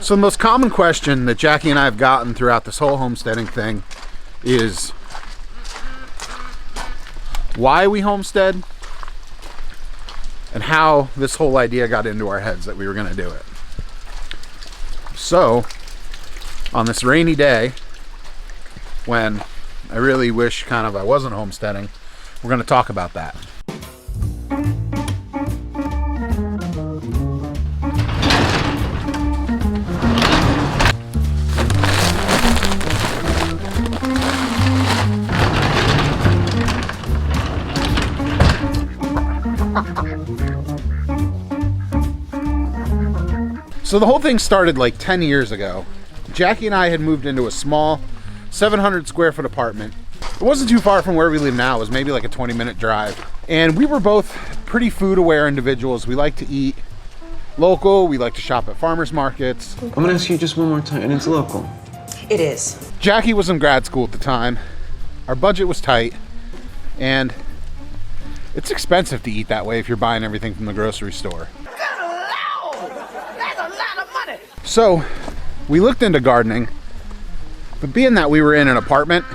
So the most common question that Jackie and I have gotten throughout this whole homesteading thing is why we homestead and how this whole idea got into our heads that we were going to do it. So on this rainy day, when I really wish kind of I wasn't homesteading, we're going to talk about that. So the whole thing started like 10 years ago. Jackie and I had moved into a small 700 square foot apartment. It wasn't too far from where we live now. It was maybe like a 20-minute drive. And we were both pretty food aware individuals. We like to eat local. We like to shop at farmers markets. I'm gonna ask you just one more time, and it's local. It is. Jackie was in grad school at the time. Our budget was tight, and it's expensive to eat that way if you're buying everything from the grocery store. So we looked into gardening, but being that we were in an apartment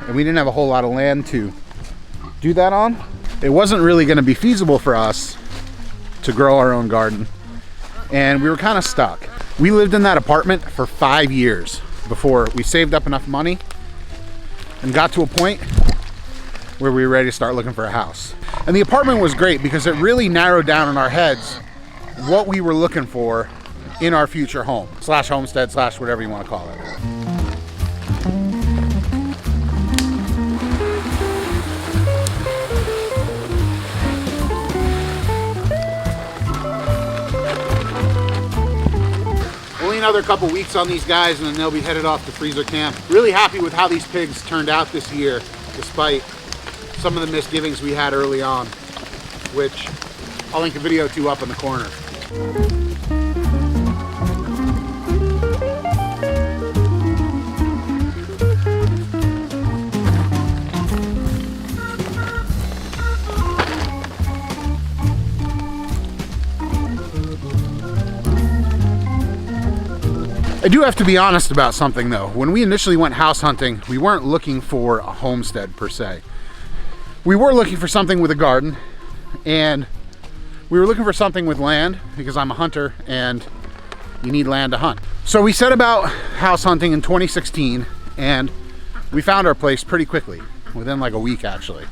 and we didn't have a whole lot of land to do that on, it wasn't really going to be feasible for us to grow our own garden, and we were kind of stuck. We lived in that apartment for 5 years before we saved up enough money and got to a point where we were ready to start looking for a house. And the apartment was great because it really narrowed down in our heads what we were looking for in our future home / homestead / whatever you want to call it. Only another couple weeks on these guys and then they'll be headed off to freezer camp. Really happy with how these pigs turned out this year, despite some of the misgivings we had early on, which I'll link a video to up in the corner. I do have to be honest about something though. When we initially went house hunting, we weren't looking for a homestead per se. We were looking for something with a garden, and we were looking for something with land because I'm a hunter and you need land to hunt. So we set about house hunting in 2016 and we found our place pretty quickly, within like a week actually.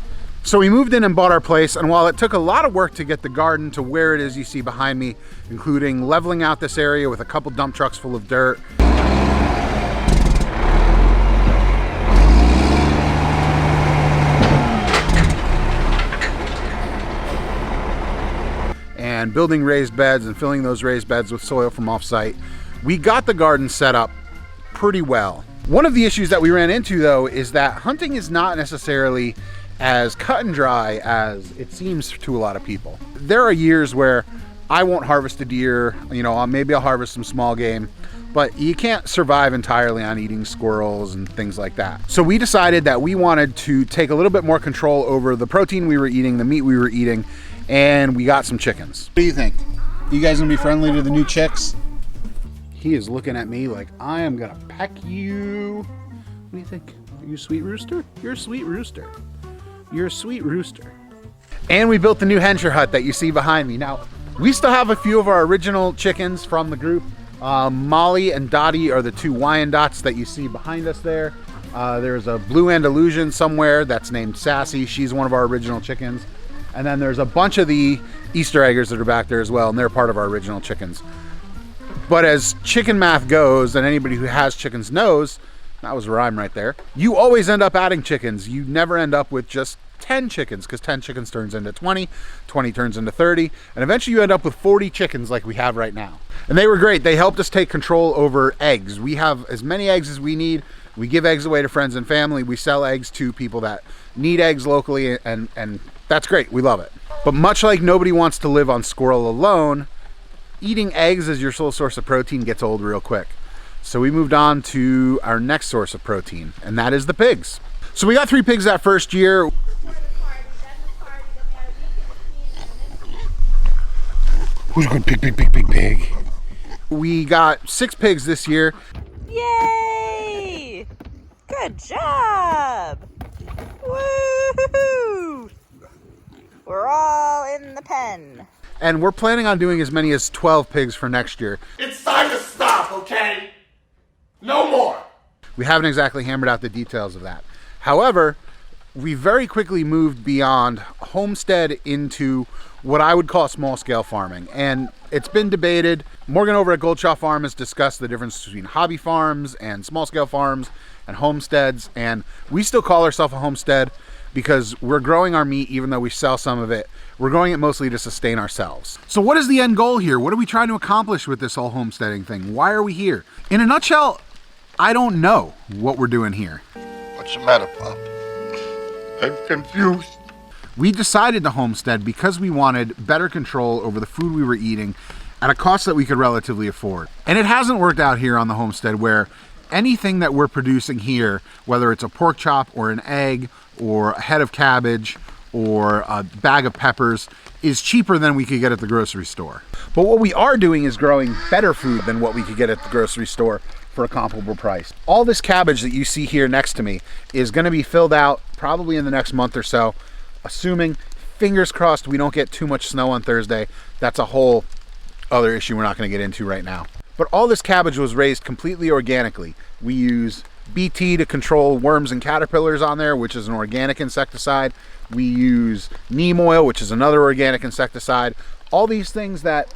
So we moved in and bought our place, and while it took a lot of work to get the garden to where it is you see behind me, including leveling out this area with a couple dump trucks full of dirt, and building raised beds and filling those raised beds with soil from off-site, we got the garden set up pretty well. One of the issues that we ran into though is that hunting is not necessarily as cut and dry as it seems to a lot of people. There are years where I won't harvest a deer, maybe I'll harvest some small game, but you can't survive entirely on eating squirrels and things like that. So we decided that we wanted to take a little bit more control over the protein we were eating, the meat we were eating, and we got some chickens. What do you think? You guys gonna be friendly to the new chicks? He is looking at me like I am gonna peck you. What do you think? Are you a sweet rooster? You're a sweet rooster. You're a sweet rooster. And we built the new Hampshire hut that you see behind me. Now, we still have a few of our original chickens from the group. Molly and Dottie are the two Wyandottes that you see behind us there. There's a blue Andalusian somewhere that's named Sassy. She's one of our original chickens. And then there's a bunch of the Easter eggers that are back there as well, and they're part of our original chickens. But as chicken math goes, and anybody who has chickens knows, that was a rhyme right there, you always end up adding chickens. You never end up with just 10 chickens, because 10 chickens turns into 20, 20 turns into 30, and eventually you end up with 40 chickens like we have right now. And they were great. They helped us take control over eggs. We have as many eggs as we need. We give eggs away to friends and family. We sell eggs to people that need eggs locally, and that's great. We love it. But much like nobody wants to live on squirrel alone, eating eggs as your sole source of protein gets old real quick. So we moved on to our next source of protein, and that is the pigs. So we got 3 pigs that first year. Who's a good pig? We got 6 pigs this year. Yay! Good job! Woo-hoo-hoo! We're all in the pen. And we're planning on doing as many as 12 pigs for next year. It's time to stop, okay? No more. We haven't exactly hammered out the details of that. However, we very quickly moved beyond homestead into what I would call small-scale farming. And it's been debated. Morgan over at Goldshaw Farm has discussed the difference between hobby farms and small-scale farms and homesteads. And we still call ourselves a homestead because we're growing our meat even though we sell some of it. We're growing it mostly to sustain ourselves. So what is the end goal here? What are we trying to accomplish with this whole homesteading thing? Why are we here? In a nutshell, I don't know what we're doing here. What's the matter, Pop? I'm confused. We decided to homestead because we wanted better control over the food we were eating at a cost that we could relatively afford. And it hasn't worked out here on the homestead where anything that we're producing here, whether it's a pork chop or an egg or a head of cabbage or a bag of peppers, is cheaper than we could get at the grocery store. But what we are doing is growing better food than what we could get at the grocery store for a comparable price. All this cabbage that you see here next to me is going to be filled out probably in the next month or so, assuming, fingers crossed, we don't get too much snow on Thursday. That's a whole other issue we're not going to get into right now. But all this cabbage was raised completely organically. We use BT to control worms and caterpillars on there, which is an organic insecticide. We use neem oil, which is another organic insecticide. All these things that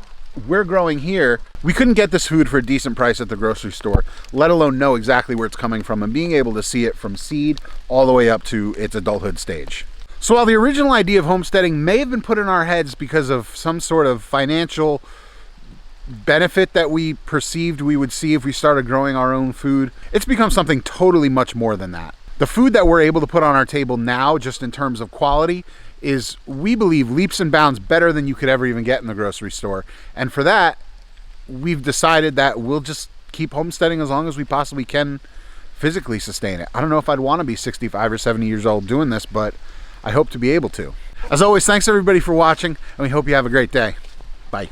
we're growing here, we couldn't get this food for a decent price at the grocery store, let alone know exactly where it's coming from and being able to see it from seed all the way up to its adulthood stage. So while the original idea of homesteading may have been put in our heads because of some sort of financial benefit that we perceived we would see if we started growing our own food, it's become something totally much more than that. The food that we're able to put on our table now, just in terms of quality, is, we believe, leaps and bounds better than you could ever even get in the grocery store. And for that, we've decided that we'll just keep homesteading as long as we possibly can physically sustain it. I don't know if I'd want to be 65 or 70 years old doing this, but I hope to be able to. As always, thanks everybody for watching, and we hope you have a great day. Bye.